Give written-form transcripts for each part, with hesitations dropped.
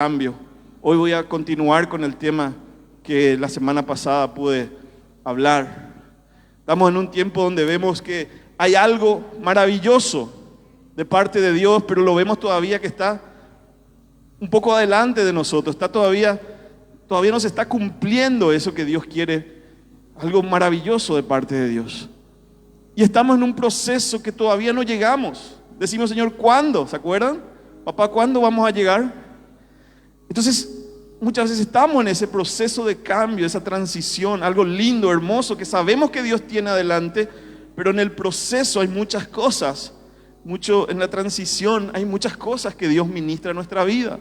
cambio. Hoy voy a continuar con el tema que la semana pasada pude hablar. Estamos en un tiempo donde vemos que hay algo maravilloso de parte de Dios, pero lo vemos todavía que está un poco adelante de nosotros. Todavía no se está cumpliendo eso que Dios quiere, algo maravilloso de parte de Dios. Y estamos en un proceso que todavía no llegamos. Decimos, Señor, ¿cuándo? ¿Se acuerdan? Papá, ¿cuándo vamos a llegar? Entonces, muchas veces estamos en ese proceso de cambio, esa transición, algo lindo, hermoso, que sabemos que Dios tiene adelante, pero en el proceso hay muchas cosas, en la transición hay muchas cosas que Dios ministra en nuestra vida.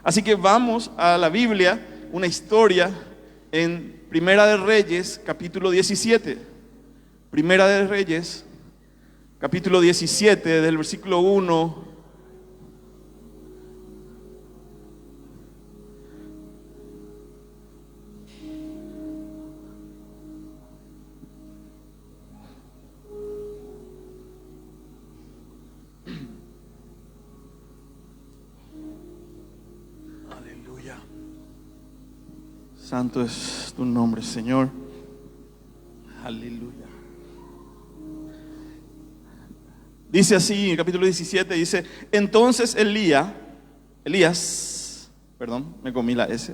Así que vamos a la Biblia, una historia en Primera de Reyes, capítulo 17. Primera de Reyes, capítulo 17, del versículo 1. Santo es tu nombre, Señor. Aleluya. Dice así, en el capítulo 17, dice, entonces Elías, me comí la S.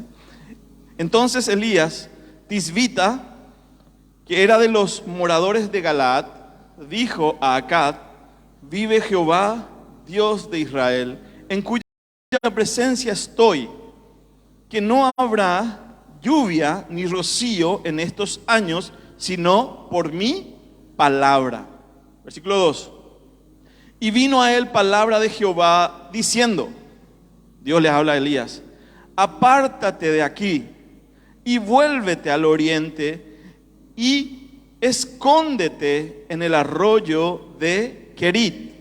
Entonces Elías, tisbita, que era de los moradores de Galaad, dijo a Acab, vive Jehová, Dios de Israel, en cuya presencia estoy, que no habrá lluvia ni rocío en estos años, sino por mi palabra. Versículo 2. Y vino a él palabra de Jehová diciendo, Dios le habla a Elías, apártate de aquí y vuélvete al oriente y escóndete en el arroyo de Querit.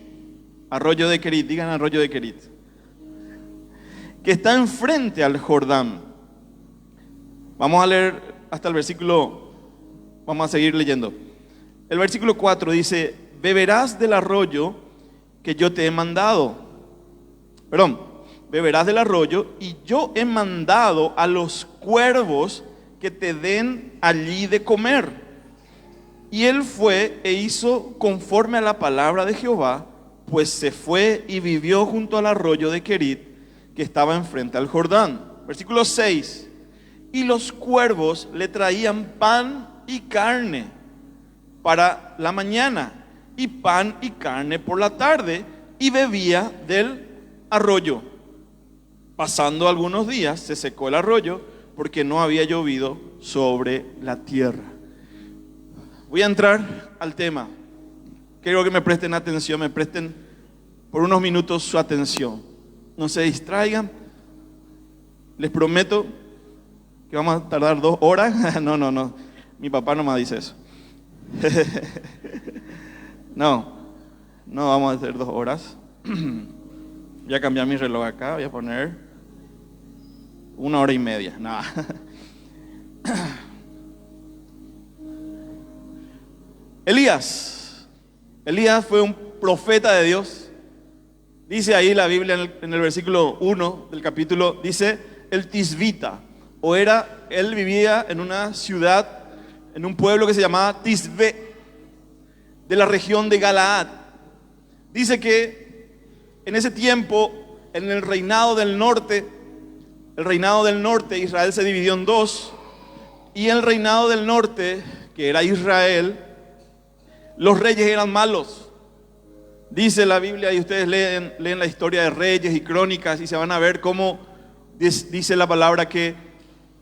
Arroyo de Querit, digan arroyo de Querit, que está enfrente al Jordán. Vamos a leer hasta el versículo, vamos a seguir leyendo. El versículo 4 dice, beberás del arroyo que yo te he mandado. Beberás del arroyo y yo he mandado a los cuervos que te den allí de comer. Y él fue e hizo conforme a la palabra de Jehová, pues se fue y vivió junto al arroyo de Querit, que estaba enfrente al Jordán. Versículo 6. Y los cuervos le traían pan y carne para la mañana, y pan y carne por la tarde, y bebía del arroyo. Pasando algunos días, se secó el arroyo, porque no había llovido sobre la tierra. Voy a entrar al tema. Quiero que me presten atención, me presten por unos minutos su atención. No se distraigan. Les prometo que vamos a tardar 2 horas. No. Mi papá no me dice eso. No vamos a hacer 2 horas. Voy a cambiar mi reloj acá. Voy a poner 1 hora y media. No. Elías fue un profeta de Dios. Dice ahí la Biblia en el versículo 1 del capítulo, dice el tisbita. Él vivía en una ciudad, en un pueblo que se llamaba Tisbe, de la región de Galaad. Dice que en ese tiempo, en el reinado del norte, Israel se dividió en 2, y el reinado del norte, que era Israel, los reyes eran malos. Dice la Biblia, y ustedes leen la historia de Reyes y Crónicas, y se van a ver cómo dice la palabra que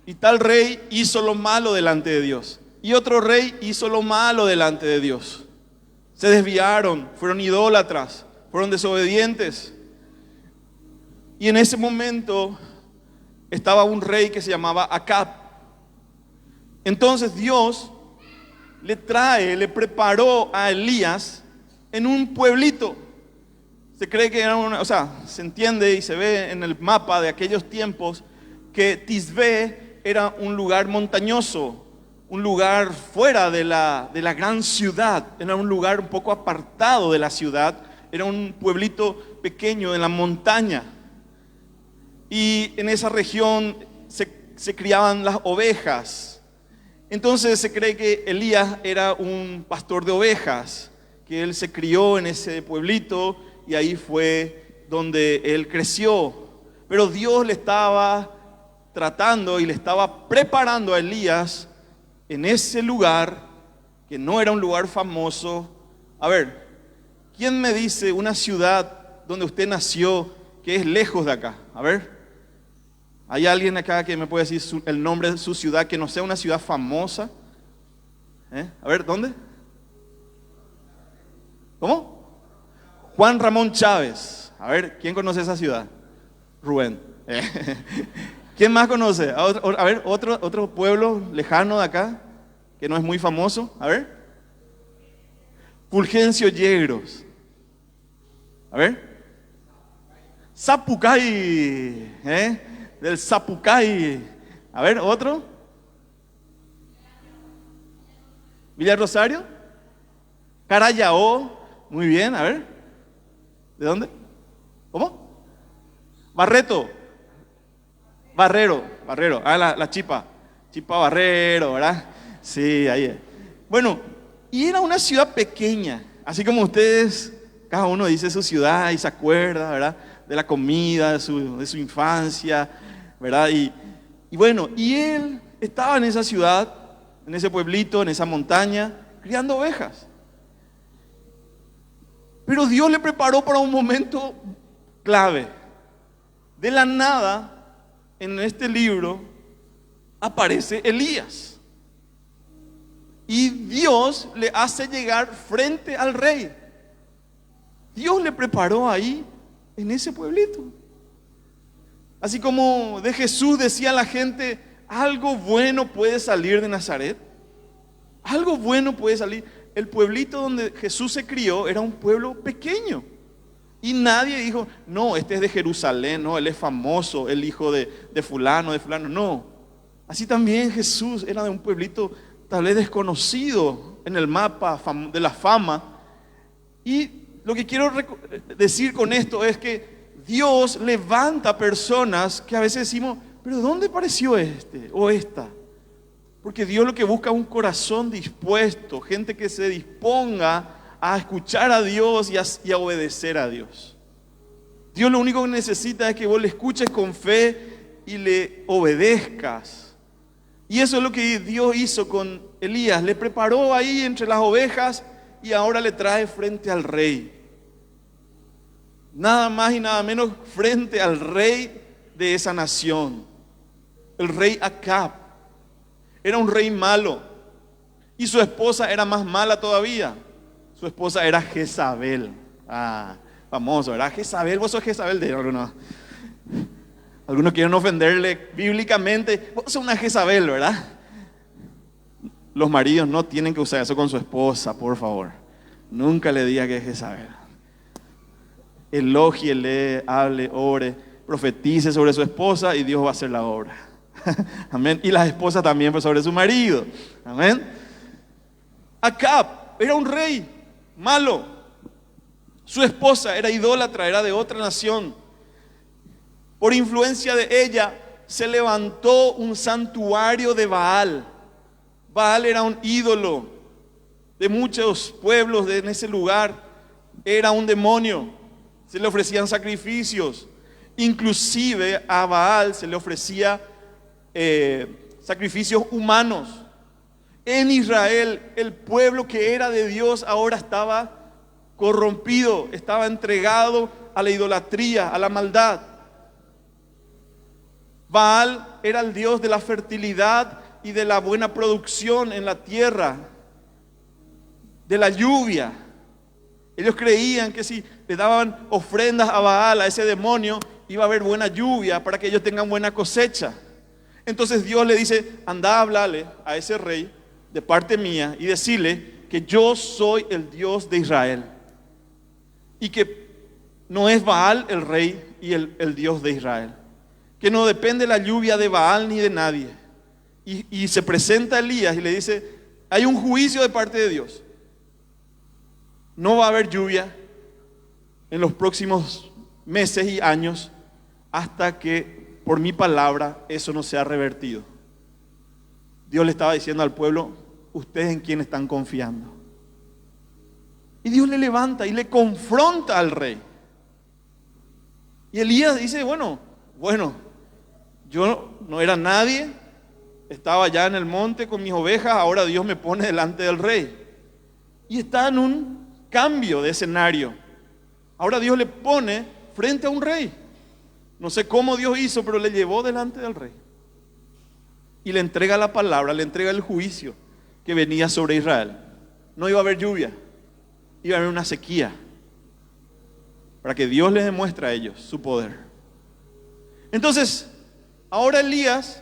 y tal rey hizo lo malo delante de Dios, y otro rey hizo lo malo delante de Dios. Se desviaron, fueron idólatras, fueron desobedientes. Y en ese momento estaba un rey que se llamaba Acab. Entonces Dios le preparó a Elías en un pueblito. Se cree que era se entiende y se ve en el mapa de aquellos tiempos que Tisbe era un lugar montañoso, un lugar fuera de la gran ciudad, era un lugar un poco apartado de la ciudad, era un pueblito pequeño en la montaña. y en esa región se criaban las ovejas. Entonces se cree que Elías era un pastor de ovejas, que él se crió en ese pueblito y ahí fue donde él creció. Pero Dios le estaba tratando y le estaba preparando a Elías en ese lugar, que no era un lugar famoso. A ver, ¿quién me dice una ciudad donde usted nació que es lejos de acá? A ver, ¿hay alguien acá que me puede decir el nombre de su ciudad que no sea una ciudad famosa? A ver, ¿dónde? ¿Cómo? Juan Ramón Chávez. A ver, ¿quién conoce esa ciudad? Rubén. ¿Quién más conoce? A ver, otro pueblo lejano de acá, que no es muy famoso. A ver. Fulgencio Yegros. A ver. Zapucay. Del Zapucay. A ver, otro. Villa Rosario. Carayao. Muy bien, a ver. ¿De dónde? ¿Cómo? Barreto. Barrero. Ah, la Chipa. Chipa Barrero, ¿verdad? Sí, ahí es. Bueno, y era una ciudad pequeña. Así como ustedes, cada uno dice su ciudad y se acuerda, ¿verdad? De la comida, de su infancia, ¿verdad? Y bueno, y él estaba en esa ciudad, en ese pueblito, en esa montaña, criando ovejas. Pero Dios le preparó para un momento clave. De la nada, en este libro, aparece Elías. Y Dios le hace llegar frente al rey. Dios le preparó ahí, en ese pueblito. Así como de Jesús decía la gente, algo bueno puede salir de Nazaret. Algo bueno puede salir. El pueblito donde Jesús se crió era un pueblo pequeño. Y nadie dijo, no, este es de Jerusalén, no, él es famoso, el hijo de fulano, de fulano. No. Así también Jesús era de un pueblito tal vez desconocido en el mapa de la fama. Y lo que quiero decir con esto es que Dios levanta personas que a veces decimos, pero ¿dónde apareció este o esta? Porque Dios lo que busca es un corazón dispuesto, gente que se disponga a escuchar a Dios y a obedecer a Dios. Dios lo único que necesita es que vos le escuches con fe y le obedezcas. Y eso es lo que Dios hizo con Elías. Le preparó ahí entre las ovejas y ahora le trae frente al rey. Nada más y nada menos frente al rey de esa nación. El rey Acab. Era un rey malo. Y su esposa era más mala todavía. Su esposa era Jezabel. Famoso, ¿verdad? Jezabel, vos sos Jezabel de algunos. Algunos quieren ofenderle bíblicamente. Vos sos una Jezabel, ¿verdad? Los maridos no tienen que usar eso con su esposa, por favor. Nunca le diga que es Jezabel. Elógiele, hable, ore, profetice sobre su esposa y Dios va a hacer la obra. Amén. Y las esposas también pues, sobre su marido. Amén. Acab era un rey malo. Su esposa era idólatra, era de otra nación. Por influencia de ella se levantó un santuario de Baal. Baal era un ídolo de muchos pueblos en ese lugar. Era un demonio. Se le ofrecían sacrificios. Inclusive a Baal se le ofrecía sacrificios humanos. En Israel, el pueblo que era de Dios ahora estaba corrompido, estaba entregado a la idolatría, a la maldad. Baal era el dios de la fertilidad y de la buena producción en la tierra, de la lluvia. Ellos creían que si le daban ofrendas a Baal, a ese demonio, iba a haber buena lluvia para que ellos tengan buena cosecha. Entonces Dios le dice, anda a hablarle a ese rey de parte mía y decirle que yo soy el Dios de Israel y que no es Baal el rey y el Dios de Israel, que no depende la lluvia de Baal ni de nadie. Y se presenta Elías y le dice, hay un juicio de parte de Dios, no va a haber lluvia en los próximos meses y años hasta que por mi palabra eso no sea revertido. Dios le estaba diciendo al pueblo, ustedes en quién están confiando. Y Dios le levanta y le confronta al rey. Y Elías dice, bueno, yo no era nadie, estaba allá en el monte con mis ovejas, ahora Dios me pone delante del rey. Y está en un cambio de escenario. Ahora Dios le pone frente a un rey. No sé cómo Dios hizo, pero le llevó delante del rey. Y le entrega la palabra, le entrega el juicio que venía sobre Israel. No iba a haber lluvia, iba a haber una sequía. Para que Dios les demuestre a ellos su poder. Entonces, ahora Elías,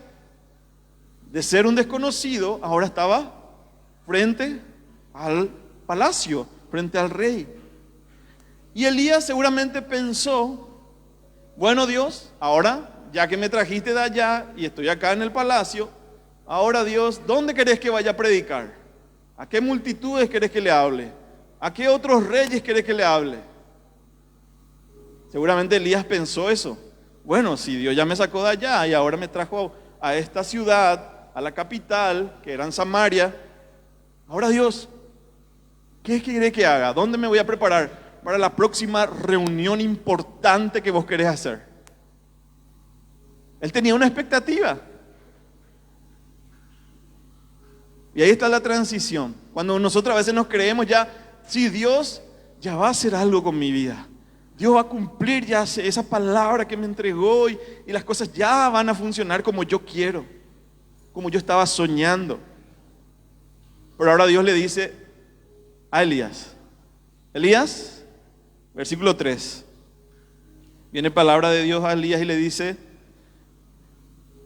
de ser un desconocido, ahora estaba frente al palacio, frente al rey. Y Elías seguramente pensó, bueno Dios, ahora ya que me trajiste de allá y estoy acá en el palacio, ahora Dios, ¿dónde querés que vaya a predicar? ¿A qué multitudes querés que le hable? ¿A qué otros reyes querés que le hable? Seguramente Elías pensó eso. Bueno, si Dios ya me sacó de allá y ahora me trajo a esta ciudad, a la capital, que era en Samaria, ahora Dios, ¿qué quiere que haga? ¿Dónde me voy a preparar para la próxima reunión importante que vos querés hacer? Él tenía una expectativa. Y ahí está la transición. Cuando nosotros a veces nos creemos ya, sí, Dios ya va a hacer algo con mi vida. Dios va a cumplir ya esa palabra que me entregó y las cosas ya van a funcionar como yo quiero, como yo estaba soñando. Pero ahora Dios le dice a Elías, versículo 3, viene palabra de Dios a Elías y le dice,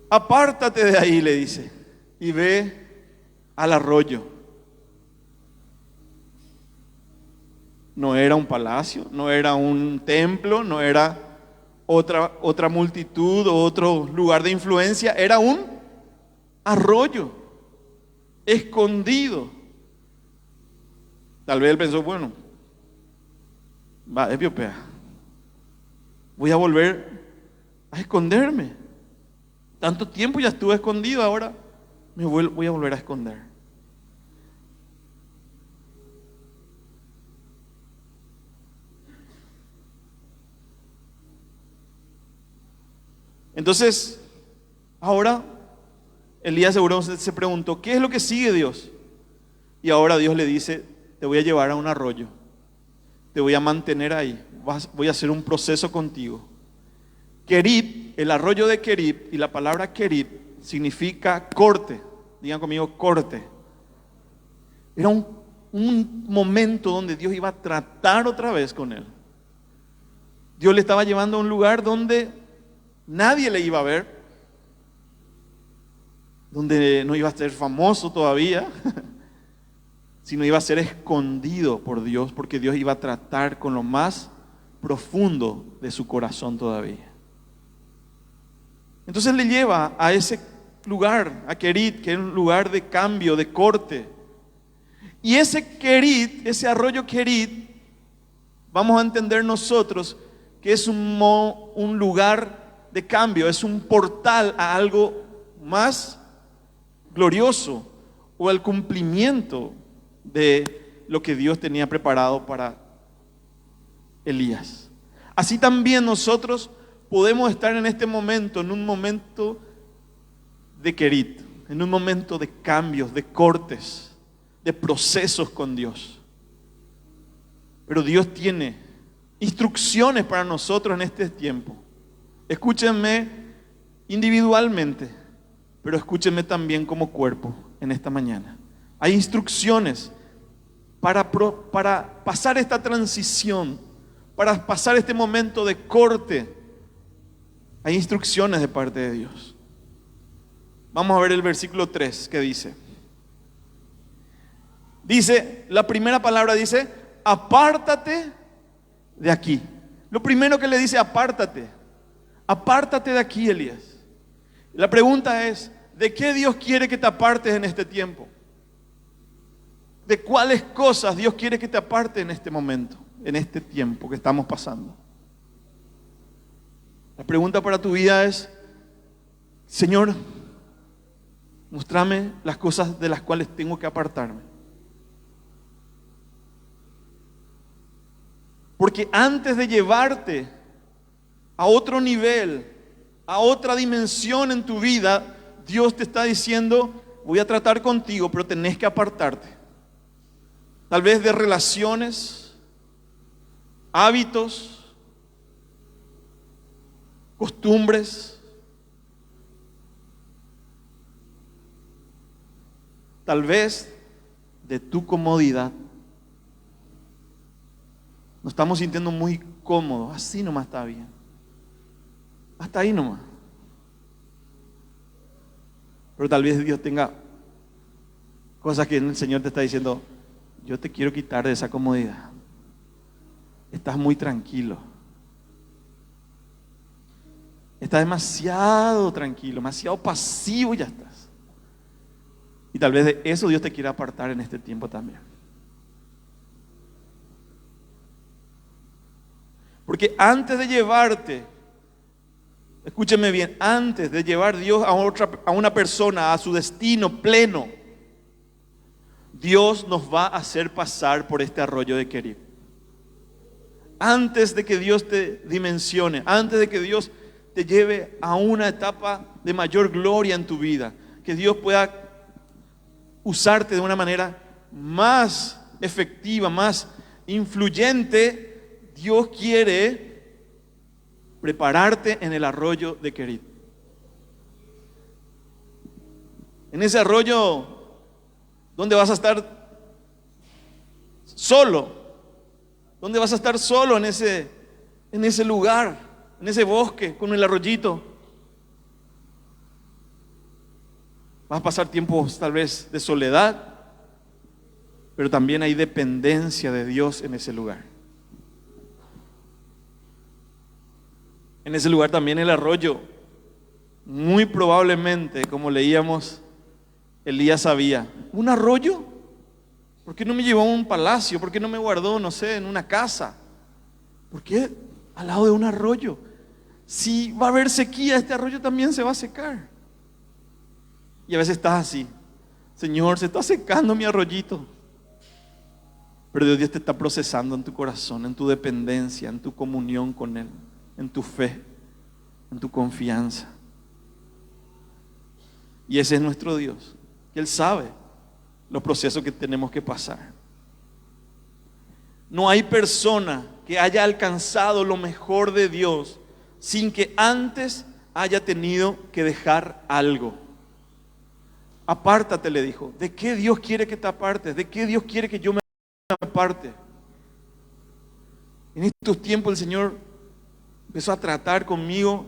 apártate de ahí, le dice, y ve al arroyo. No era un palacio, no era un templo, no era otra multitud o otro lugar de influencia, era un arroyo escondido. Tal vez él pensó, bueno, va, es biopea, voy a volver a esconderme. Tanto tiempo ya estuve escondido, ahora voy a volver a esconder. Entonces, ahora Elías seguramente se preguntó, ¿qué es lo que sigue Dios? Y ahora Dios le dice, te voy a llevar a un arroyo, te voy a mantener ahí, voy a hacer un proceso contigo. Kerib, el arroyo de Kerib, y la palabra Kerib significa corte. Digan conmigo, corte. Era un momento donde Dios iba a tratar otra vez con él. Dios le estaba llevando a un lugar donde nadie le iba a ver, donde no iba a ser famoso todavía, sino iba a ser escondido por Dios, porque Dios iba a tratar con lo más profundo de su corazón todavía. Entonces le lleva a ese lugar, a Kerit, que es un lugar de cambio, de corte. Y ese Kerit, ese arroyo Kerit, vamos a entender nosotros que es un lugar de cambio, es un portal a algo más glorioso o al cumplimiento de lo que Dios tenía preparado para Elías. Así también nosotros podemos estar en este momento, en un momento de Kerit, en un momento de cambios, de cortes, de procesos con Dios. Pero Dios tiene instrucciones para nosotros en este tiempo. Escúchenme individualmente, pero escúchenme también como cuerpo en esta mañana. Hay instrucciones para pasar esta transición, para pasar este momento de corte. Hay instrucciones de parte de Dios. Vamos a ver el versículo 3 que dice. La primera palabra dice, apártate de aquí. Lo primero que le dice, apártate. Apártate de aquí, Elías. La pregunta es, ¿de qué Dios quiere que te apartes en este tiempo? ¿De cuáles cosas Dios quiere que te apartes en este momento, en este tiempo que estamos pasando? La pregunta para tu vida es, Señor, mostrame las cosas de las cuales tengo que apartarme. Porque antes de llevarte a otro nivel, a otra dimensión en tu vida, Dios te está diciendo, voy a tratar contigo, pero tenés que apartarte. Tal vez de relaciones, hábitos, costumbres. Tal vez de tu comodidad. Nos estamos sintiendo muy cómodos, así nomás está bien. Hasta ahí nomás. Pero tal vez Dios tenga cosas que el Señor te está diciendo, yo te quiero quitar de esa comodidad. Estás muy tranquilo. Estás demasiado tranquilo, demasiado pasivo y ya estás. Y tal vez de eso Dios te quiera apartar en este tiempo también. Porque antes de llevarte, escúcheme bien, antes de llevar Dios a una persona a su destino pleno, Dios nos va a hacer pasar por este arroyo de Querid. Antes de que Dios te dimensione, antes de que Dios te lleve a una etapa de mayor gloria en tu vida, que Dios pueda usarte de una manera más efectiva, más influyente, Dios quiere prepararte en el arroyo de Querid. En ese arroyo donde vas a estar solo, donde vas a estar solo en ese lugar, en ese bosque con el arroyito. Vas a pasar tiempos tal vez de soledad, pero también hay dependencia de Dios en ese lugar. En ese lugar también el arroyo, muy probablemente, como leíamos, Elías sabía, ¿un arroyo? ¿Por qué no me llevó a un palacio? ¿Por qué no me guardó, no sé, en una casa? ¿Por qué al lado de un arroyo? Si va a haber sequía, este arroyo también se va a secar. Y a veces estás así, Señor, se está secando mi arroyito. Pero Dios te está procesando en tu corazón, en tu dependencia, en tu comunión con Él, en tu fe, en tu confianza. Y ese es nuestro Dios, que Él sabe los procesos que tenemos que pasar. No hay persona que haya alcanzado lo mejor de Dios sin que antes haya tenido que dejar algo. Apártate, le dijo. ¿De qué Dios quiere que te apartes? ¿De qué Dios quiere que yo me aparte? En estos tiempos el Señor empezó a tratar conmigo,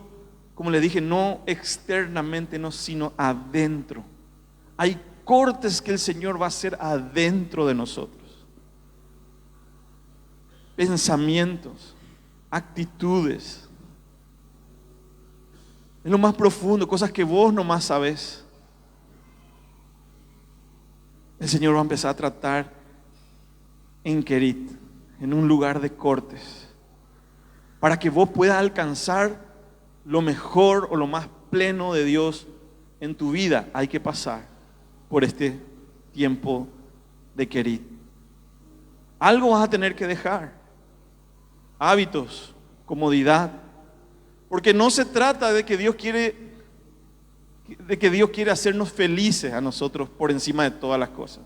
como le dije, no externamente, no, sino adentro. Hay cortes que el Señor va a hacer adentro de nosotros. Pensamientos, actitudes, en lo más profundo, cosas que vos nomás sabés. El Señor va a empezar a tratar en Querid, en un lugar de cortes, para que vos puedas alcanzar lo mejor o lo más pleno de Dios en tu vida. Hay que pasar por este tiempo de Querid. Algo vas a tener que dejar. Hábitos, comodidad. Porque no se trata de que Dios quiere hacernos felices a nosotros por encima de todas las cosas.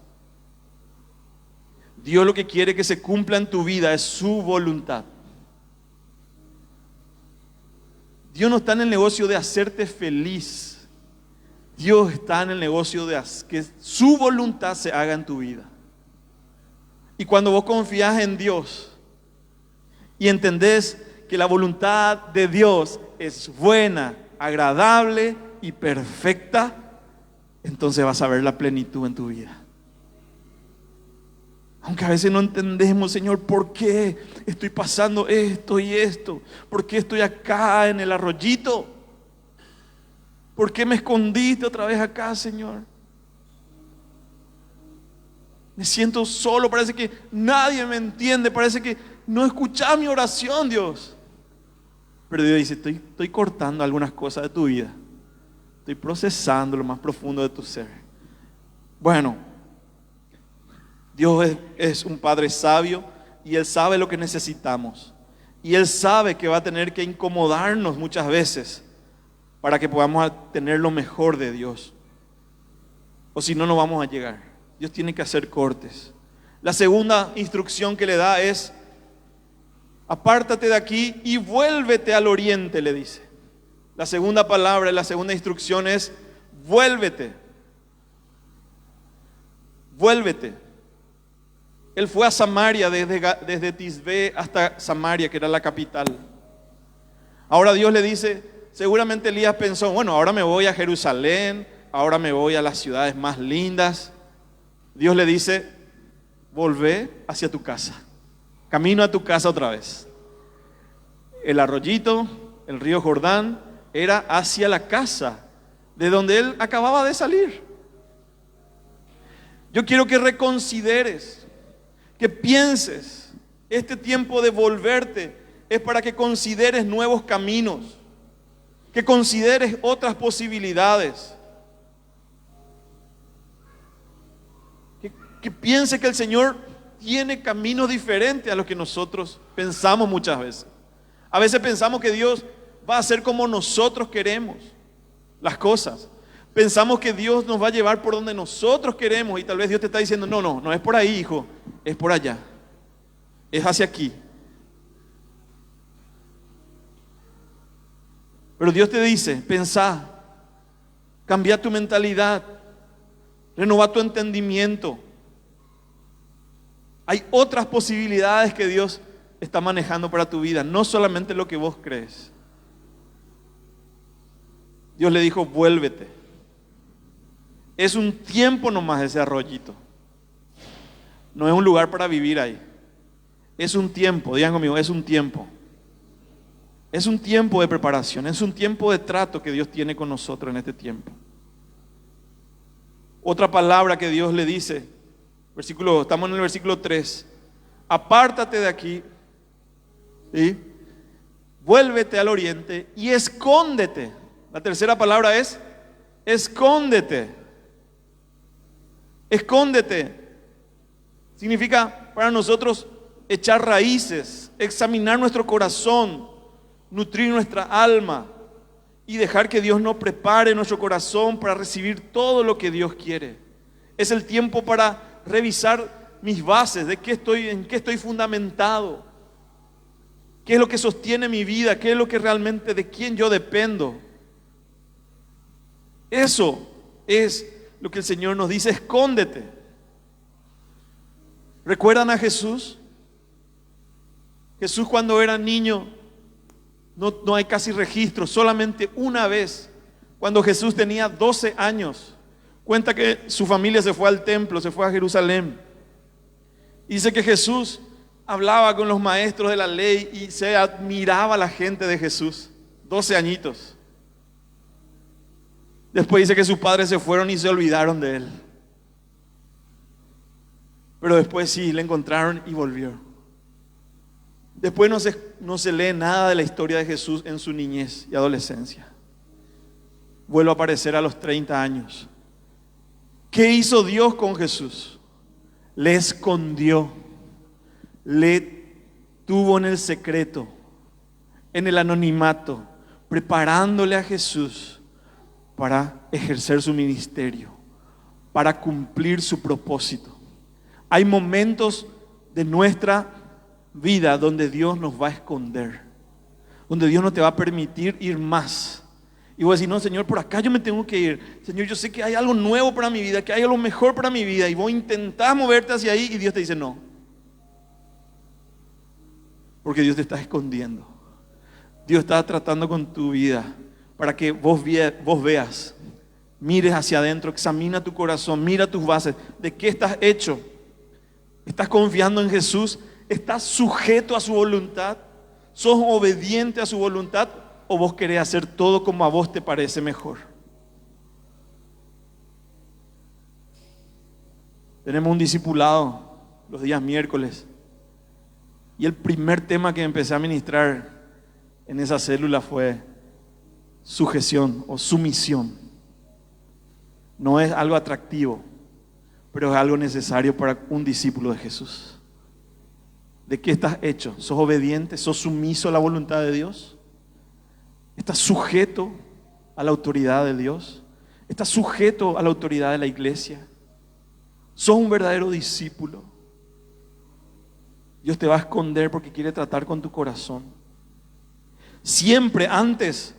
Dios lo que quiere que se cumpla en tu vida es su voluntad. Dios no está en el negocio de hacerte feliz. Dios está en el negocio de que su voluntad se haga en tu vida. Y cuando vos confías en Dios y entendés que la voluntad de Dios es buena, agradable y perfecta, entonces vas a ver la plenitud en tu vida. Aunque a veces no entendemos, Señor, ¿por qué estoy pasando esto y esto? ¿Por qué estoy acá en el arroyito? ¿Por qué me escondiste otra vez acá, Señor? Me siento solo, parece que nadie me entiende, parece que no escuchás mi oración, Dios. Pero Dios dice, estoy cortando algunas cosas de tu vida Estoy procesando lo más profundo de tu ser. Bueno, Dios es un Padre sabio y Él sabe lo que necesitamos. Y Él sabe que va a tener que incomodarnos muchas veces para que podamos tener lo mejor de Dios. O si no, no vamos a llegar. Dios tiene que hacer cortes. La segunda instrucción que le da es: apártate de aquí y vuélvete al oriente, le dice. La segunda palabra, la segunda instrucción es: vuélvete. Vuélvete. Él fue a Samaria, desde Tisbe hasta Samaria, que era la capital. Ahora Dios le dice, seguramente Elías pensó, bueno, ahora me voy a Jerusalén, ahora me voy a las ciudades más lindas. Dios le dice, volvé hacia tu casa. Camino a tu casa otra vez. El arroyito, el río Jordán, era hacia la casa de donde él acababa de salir. Yo quiero que reconsideres, que pienses, este tiempo de volverte es para que consideres nuevos caminos, que consideres otras posibilidades, que pienses que el Señor tiene caminos diferentes a los que nosotros pensamos muchas veces. A veces pensamos que Dios va a hacer como nosotros queremos las cosas. Pensamos que Dios nos va a llevar por donde nosotros queremos y tal vez Dios te está diciendo, no es por ahí, hijo, es por allá, es hacia aquí. Pero Dios te dice, pensá, cambia tu mentalidad, renova tu entendimiento. Hay otras posibilidades que Dios está manejando para tu vida, no solamente lo que vos crees. Dios le dijo, vuélvete. Es un tiempo nomás ese arroyito. No es un lugar para vivir ahí. Es un tiempo, digan conmigo, es un tiempo. Es un tiempo de preparación, es un tiempo de trato que Dios tiene con nosotros en este tiempo. Otra palabra que Dios le dice, estamos en el versículo 3. Apártate de aquí, ¿sí? Vuélvete al oriente y escóndete. La tercera palabra es escóndete. Escóndete. Significa para nosotros echar raíces, examinar nuestro corazón, nutrir nuestra alma y dejar que Dios nos prepare nuestro corazón para recibir todo lo que Dios quiere. Es el tiempo para revisar mis bases, en qué estoy fundamentado, qué es lo que sostiene mi vida, qué es lo que realmente, de quién yo dependo. Eso es lo que el Señor nos dice, escóndete. ¿Recuerdan a Jesús? Jesús cuando era niño, no hay casi registro, solamente una vez, cuando Jesús tenía 12 años, cuenta que su familia se fue al templo, se fue a Jerusalén. Dice que Jesús hablaba con los maestros de la ley y se admiraba la gente de Jesús, 12 añitos. Después dice que sus padres se fueron y se olvidaron de él. Pero después sí, le encontraron y volvió. Después no se lee nada de la historia de Jesús en su niñez y adolescencia. Vuelve a aparecer a los 30 años. ¿Qué hizo Dios con Jesús? Le escondió, le tuvo en el secreto, en el anonimato, preparándole a Jesús para ejercer su ministerio, para cumplir su propósito. Hay momentos de nuestra vida donde Dios nos va a esconder, donde Dios no te va a permitir ir más. Y vos decís, no, Señor, por acá yo me tengo que ir. Señor, yo sé que hay algo nuevo para mi vida, que hay algo mejor para mi vida. Y vos intentás moverte hacia ahí y Dios te dice no. Porque Dios te está escondiendo. Dios está tratando con tu vida para que vos veas, mires hacia adentro, examina tu corazón, mira tus bases, de qué estás hecho. ¿Estás confiando en Jesús? ¿Estás sujeto a su voluntad? ¿Sos obediente a su voluntad? ¿O vos querés hacer todo como a vos te parece mejor? Tenemos un discipulado los días miércoles y el primer tema que empecé a ministrar en esa célula fue sujeción o sumisión. No es algo atractivo, pero es algo necesario para un discípulo de Jesús. ¿De qué estás hecho? ¿Sos obediente? ¿Sos sumiso a la voluntad de Dios? ¿Estás sujeto a la autoridad de Dios? ¿Estás sujeto a la autoridad de la iglesia? ¿Sos un verdadero discípulo? Dios te va a esconder porque quiere tratar con tu corazón. Siempre antes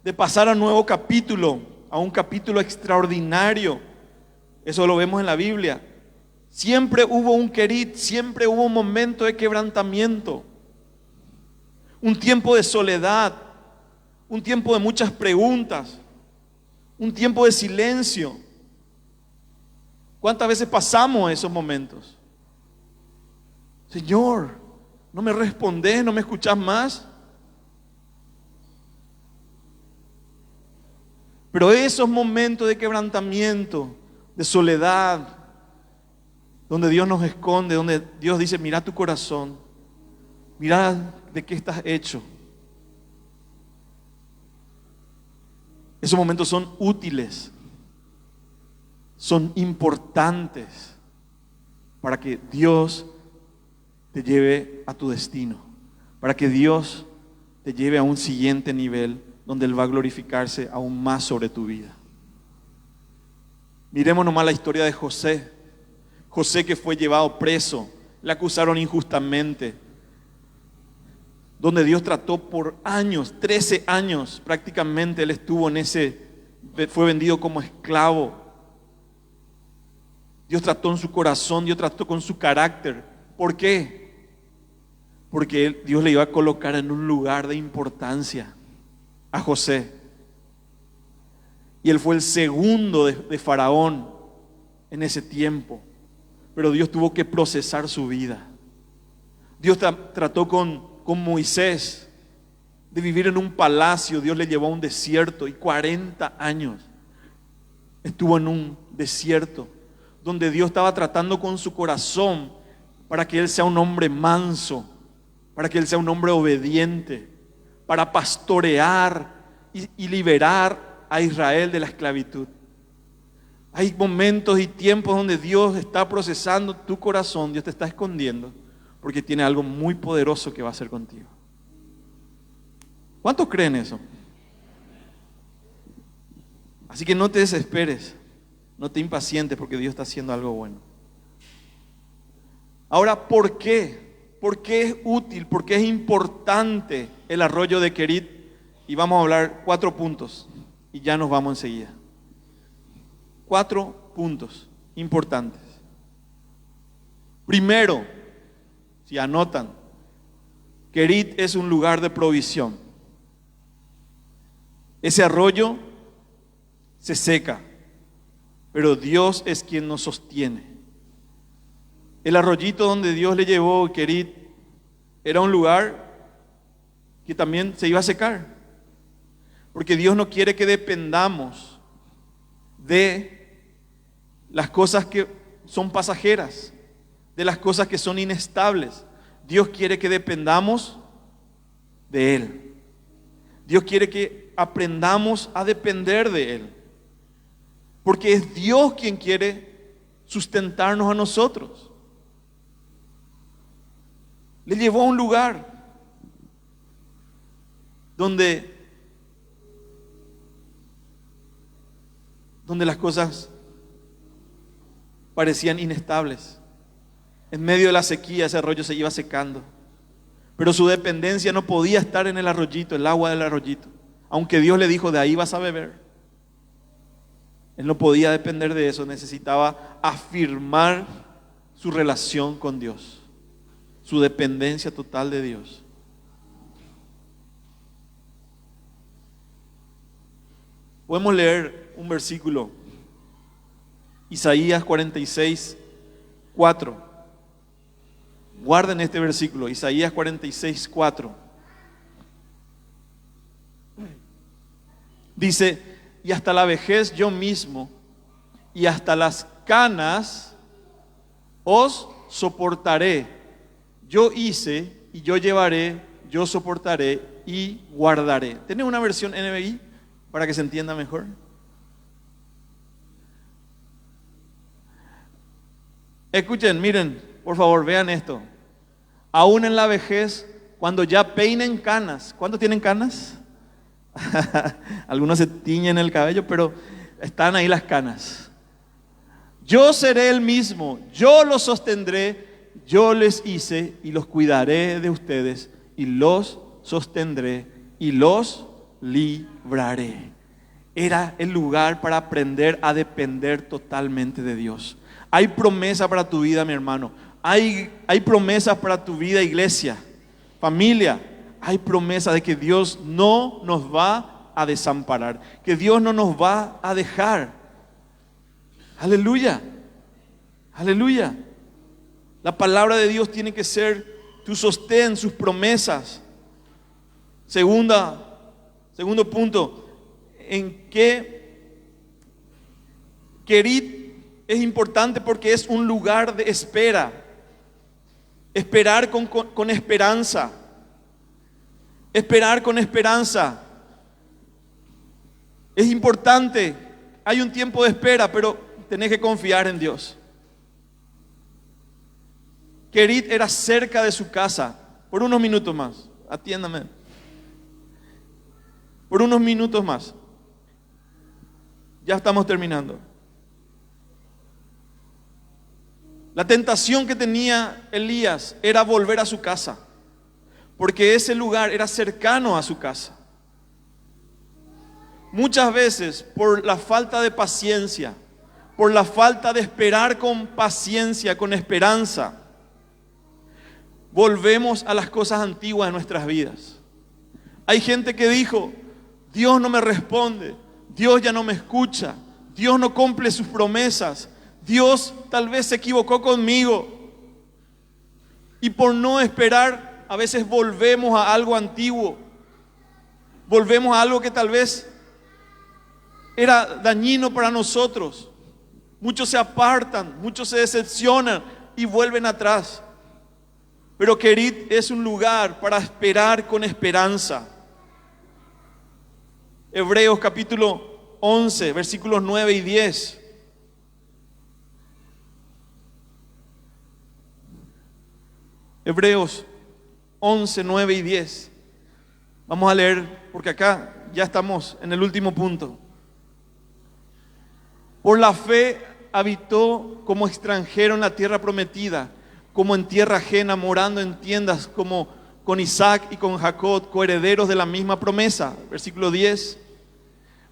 de pasar a un nuevo capítulo, a un capítulo extraordinario, eso lo vemos en la Biblia, siempre hubo un querit, siempre hubo un momento de quebrantamiento, un tiempo de soledad, un tiempo de muchas preguntas, un tiempo de silencio. ¿Cuántas veces pasamos esos momentos? Señor, ¿no me respondés? ¿No me escuchás más? Pero esos momentos de quebrantamiento, de soledad, donde Dios nos esconde, donde Dios dice, mira tu corazón, mira de qué estás hecho. Esos momentos son útiles, son importantes para que Dios te lleve a tu destino, para que Dios te lleve a un siguiente nivel donde Él va a glorificarse aún más sobre tu vida. Miremos nomás la historia de José. José, que fue llevado preso, le acusaron injustamente, donde Dios trató por años, 13 años prácticamente él estuvo fue vendido como esclavo. Dios trató en su corazón, Dios trató con su carácter. ¿Por qué? Porque Dios le iba a colocar en un lugar de importancia a José. Y él fue el segundo de Faraón en ese tiempo. Pero Dios tuvo que procesar su vida. Dios trató con Moisés de vivir en un palacio. Dios le llevó a un desierto y 40 años estuvo en un desierto donde Dios estaba tratando con su corazón para que él sea un hombre manso, para que él sea un hombre obediente, para pastorear y liberar a Israel de la esclavitud. Hay momentos y tiempos donde Dios está procesando tu corazón, Dios te está escondiendo, porque tiene algo muy poderoso que va a hacer contigo. ¿Cuántos creen eso? Así que no te desesperes, no te impacientes, porque Dios está haciendo algo bueno. Ahora, ¿por qué? ¿Por qué es útil? ¿Por qué es importante el arroyo de Querit? Y vamos a hablar 4 puntos y ya nos vamos enseguida. 4 puntos importantes. Primero, si anotan, Querit es un lugar de provisión. Ese arroyo se seca, pero Dios es quien nos sostiene. El arroyito donde Dios le llevó Querit era un lugar que también se iba a secar, porque Dios no quiere que dependamos de las cosas que son pasajeras, de las cosas que son inestables. Dios quiere que dependamos de Él. Dios quiere que aprendamos a depender de Él, porque es Dios quien quiere sustentarnos a nosotros. Le llevó a un lugar donde las cosas parecían inestables. En medio de la sequía ese arroyo se iba secando, pero su dependencia no podía estar en el arroyito, el agua del arroyito, aunque Dios le dijo, de ahí vas a beber. Él no podía depender de eso, necesitaba afirmar su relación con Dios, su dependencia total de Dios. Podemos leer un versículo, Isaías 46, 4. Guarden este versículo, Isaías 46, 4. Dice, y hasta la vejez yo mismo, y hasta las canas os soportaré. Yo hice, y yo llevaré, yo soportaré, y guardaré. ¿Tenés una versión NBI para que se entienda mejor? Escuchen, miren, por favor, vean esto. Aún en la vejez, cuando ya peinen canas. ¿Cuántos tienen canas? Algunos se tiñen el cabello, pero están ahí las canas. Yo seré el mismo, yo los sostendré, yo les hice y los cuidaré de ustedes y los sostendré y los libraré. Era el lugar para aprender a depender totalmente de Dios. Hay promesa para tu vida, mi hermano. Hay promesas para tu vida, iglesia, familia. Hay promesa de que Dios no nos va a desamparar, que Dios no nos va a dejar. Aleluya, aleluya. La palabra de Dios tiene que ser tu sostén, sus promesas. Segundo punto, en que Querit es importante porque es un lugar de espera. Esperar con esperanza. Esperar con esperanza. Es importante. Hay un tiempo de espera, pero tenés que confiar en Dios. Querit era cerca de su casa. Por unos minutos más. Atiéndame. Por unos minutos más. Ya estamos terminando. La tentación que tenía Elías era volver a su casa, porque ese lugar era cercano a su casa. Muchas veces, por la falta de paciencia, por la falta de esperar con paciencia, con esperanza, volvemos a las cosas antiguas de nuestras vidas. Hay gente que dijo: Dios no me responde, Dios ya no me escucha, Dios no cumple sus promesas, Dios tal vez se equivocó conmigo. Y por no esperar, a veces volvemos a algo antiguo. Volvemos a algo que tal vez era dañino para nosotros. Muchos se apartan, muchos se decepcionan y vuelven atrás. Pero Querit es un lugar para esperar con esperanza. Hebreos capítulo 11, versículos 9 y 10. Hebreos 11, 9 y 10. Vamos a leer porque acá ya estamos en el último punto. Por la fe habitó como extranjero en la tierra prometida, como en tierra ajena, morando en tiendas como con Isaac y con Jacob, coherederos de la misma promesa. Versículo 10.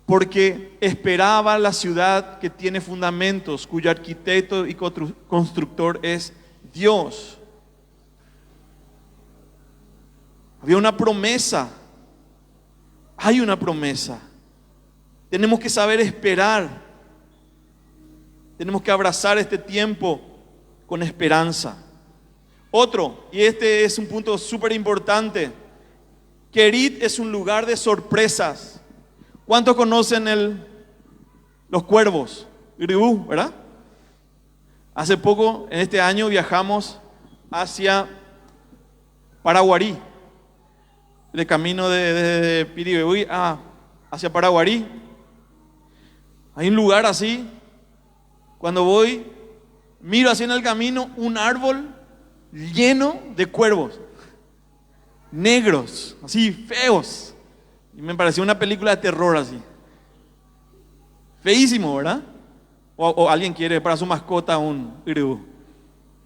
Porque esperaba la ciudad que tiene fundamentos, cuyo arquitecto y constructor es Dios. Había una promesa. Hay una promesa. Tenemos que saber esperar. Tenemos que abrazar este tiempo con esperanza. Otro, y este es un punto súper importante. Querit es un lugar de sorpresas. ¿Cuántos conocen los cuervos? Iribú, ¿verdad? Hace poco, en este año, viajamos hacia Paraguarí. De camino de Piribebuy hacia Paraguarí. Hay un lugar así. Cuando voy, miro así en el camino un árbol lleno de cuervos. Negros, así feos. Y me pareció una película de terror así. Feísimo, ¿verdad? O alguien quiere para su mascota un iribú.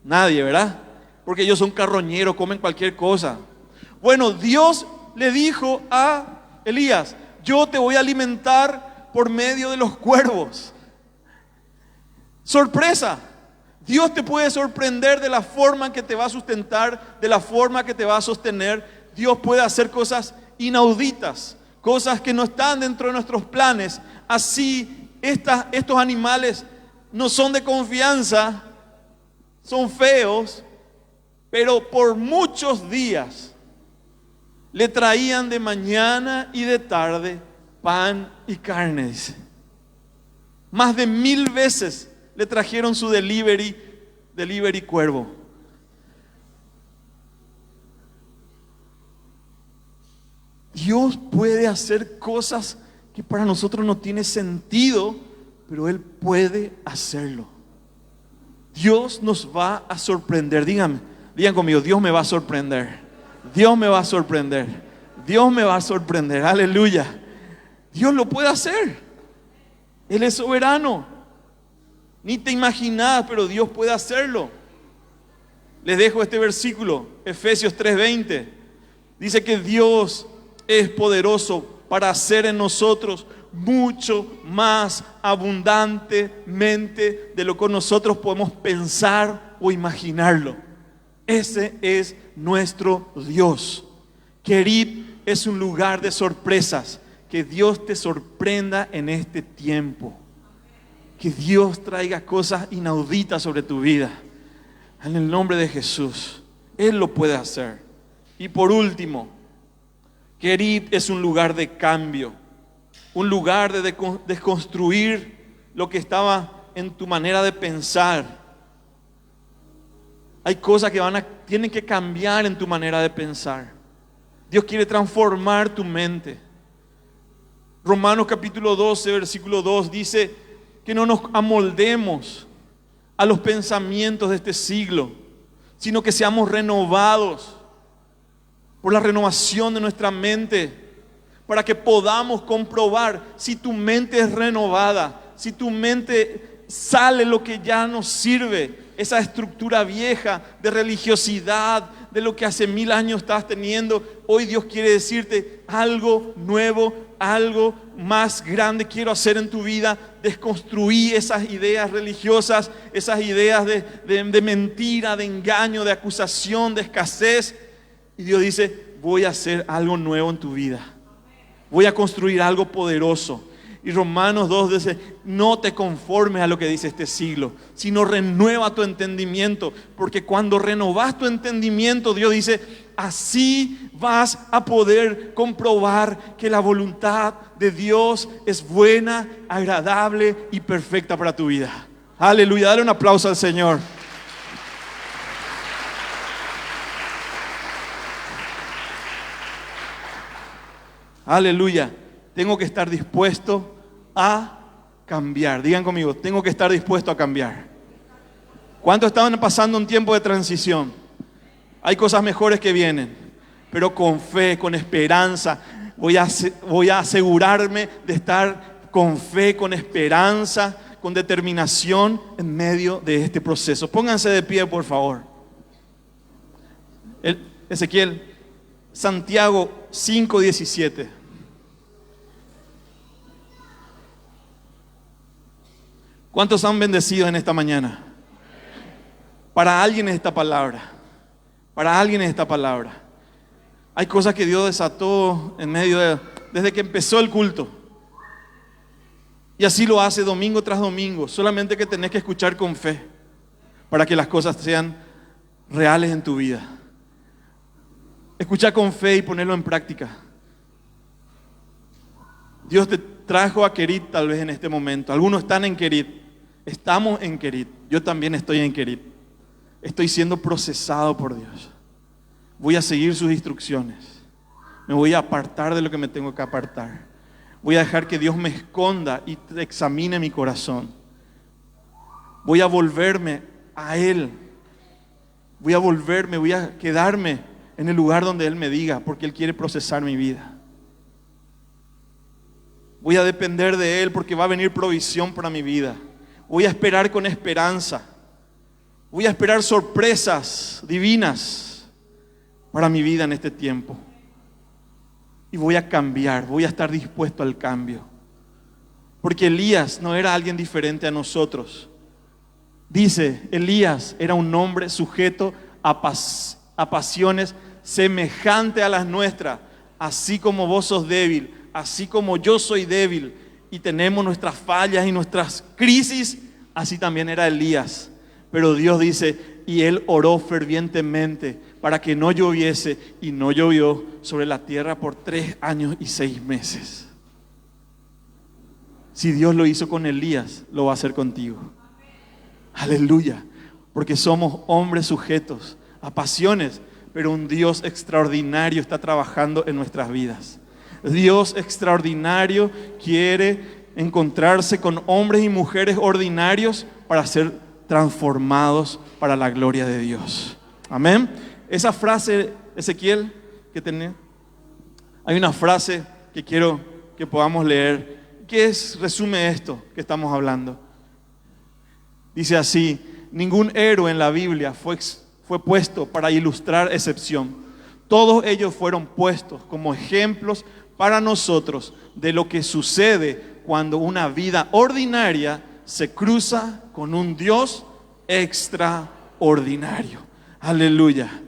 Nadie, ¿verdad? Porque ellos son carroñeros, comen cualquier cosa. Bueno, Dios le dijo a Elías: yo te voy a alimentar por medio de los cuervos. Sorpresa. Dios te puede sorprender de la forma en que te va a sustentar, de la forma que te va a sostener. Dios puede hacer cosas inauditas, cosas que no están dentro de nuestros planes. Así, estos animales no son de confianza, son feos, pero por muchos días le traían de mañana y de tarde pan y carne, dice. Más de 1000 veces le trajeron su delivery cuervo. Dios puede hacer cosas que para nosotros no tiene sentido, pero Él puede hacerlo. Dios nos va a sorprender. Digan conmigo, Dios me va a sorprender. Dios me va a sorprender. Dios me va a sorprender. Aleluya. Dios lo puede hacer. Él es soberano. Ni te imaginas, pero Dios puede hacerlo. Les dejo este versículo, Efesios 3:20. Dice que Dios es poderoso para hacer en nosotros mucho más abundantemente de lo que nosotros podemos pensar o imaginarlo. Ese es nuestro Dios. Querid es un lugar de sorpresas. Que Dios te sorprenda en este tiempo. Que Dios traiga cosas inauditas sobre tu vida. En el nombre de Jesús. Él lo puede hacer. Y por último, Querid es un lugar de cambio. Un lugar de desconstruir lo que estaba en tu manera de pensar. Hay cosas que tienen que cambiar en tu manera de pensar. Dios quiere transformar tu mente. Romanos capítulo 12, versículo 2 dice que no nos amoldemos a los pensamientos de este siglo, sino que seamos renovados por la renovación de nuestra mente, para que podamos comprobar si tu mente es renovada, si tu mente sale lo que ya no sirve, esa estructura vieja de religiosidad, de lo que hace 1000 años estás teniendo. Hoy Dios quiere decirte algo nuevo, algo más grande quiero hacer en tu vida. Desconstruí esas ideas religiosas, esas ideas de mentira, de engaño, de acusación, de escasez. Y Dios dice, voy a hacer algo nuevo en tu vida. Voy a construir algo poderoso. Y Romanos 2 dice, no te conformes a lo que dice este siglo, sino renueva tu entendimiento. Porque cuando renovas tu entendimiento, Dios dice, así vas a poder comprobar que la voluntad de Dios es buena, agradable y perfecta para tu vida. Aleluya, dale un aplauso al Señor. Aleluya, tengo que estar dispuesto a cambiar. Digan conmigo, tengo que estar dispuesto a cambiar. ¿Cuántos estaban pasando un tiempo de transición? Hay cosas mejores que vienen, pero con fe, con esperanza. Voy a asegurarme de estar con fe, con esperanza, con determinación en medio de este proceso. Pónganse de pie, por favor. Ezequiel, Santiago 5:17. ¿Cuántos han bendecido en esta mañana? Para alguien es esta palabra. Para alguien es esta palabra. Hay cosas que Dios desató desde que empezó el culto. Y así lo hace domingo tras domingo. Solamente que tenés que escuchar con fe para que las cosas sean reales en tu vida. Escucha con fe y ponerlo en práctica. Dios te trajo a Querid tal vez en este momento. Algunos están en Querid. Estamos en Querid. Yo también estoy en Querid. Estoy siendo procesado por Dios. Voy a seguir sus instrucciones. Me voy a apartar de lo que me tengo que apartar. Voy a dejar que Dios me esconda y examine mi corazón. Voy a volverme a Él. Voy a quedarme en el lugar donde Él me diga, porque Él quiere procesar mi vida. Voy a depender de Él porque va a venir provisión para mi vida. Voy a esperar con esperanza. Voy a esperar sorpresas divinas para mi vida en este tiempo. Y voy a cambiar, voy a estar dispuesto al cambio. Porque Elías no era alguien diferente a nosotros. Dice, Elías era un hombre sujeto a pasiones semejantes a las nuestras. Así como vos sos débil, así como yo soy débil y tenemos nuestras fallas y nuestras crisis, así también era Elías. Pero Dios dice, y él oró fervientemente para que no lloviese, y no llovió sobre la tierra por 3 años y 6 meses. Si Dios lo hizo con Elías, lo va a hacer contigo. Aleluya, porque somos hombres sujetos a pasiones, pero un Dios extraordinario está trabajando en nuestras vidas. Dios extraordinario quiere encontrarse con hombres y mujeres ordinarios para hacer transformados para la gloria de Dios. Amén. Esa frase, Ezequiel, que tenía, hay una frase que quiero que podamos leer, que resume esto que estamos hablando. Dice así: ningún héroe en la Biblia fue puesto para ilustrar excepción. Todos ellos fueron puestos como ejemplos para nosotros de lo que sucede cuando una vida ordinaria se cruza con un Dios extraordinario. Aleluya.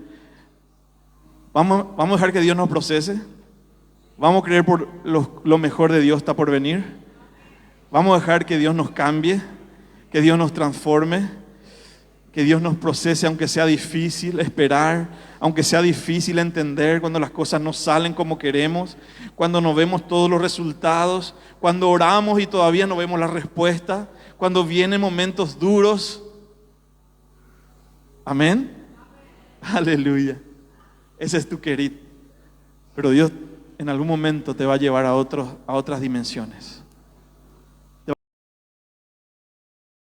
Vamos a dejar que Dios nos procese. Vamos a creer por lo mejor de Dios está por venir. Vamos a dejar que Dios nos cambie, que Dios nos transforme, que Dios nos procese, aunque sea difícil esperar, aunque sea difícil entender cuando las cosas no salen como queremos, cuando no vemos todos los resultados, cuando oramos y todavía no vemos la respuesta, cuando vienen momentos duros. Amén. Aleluya. Ese es tu querer. Pero Dios en algún momento te va a llevar a otras dimensiones.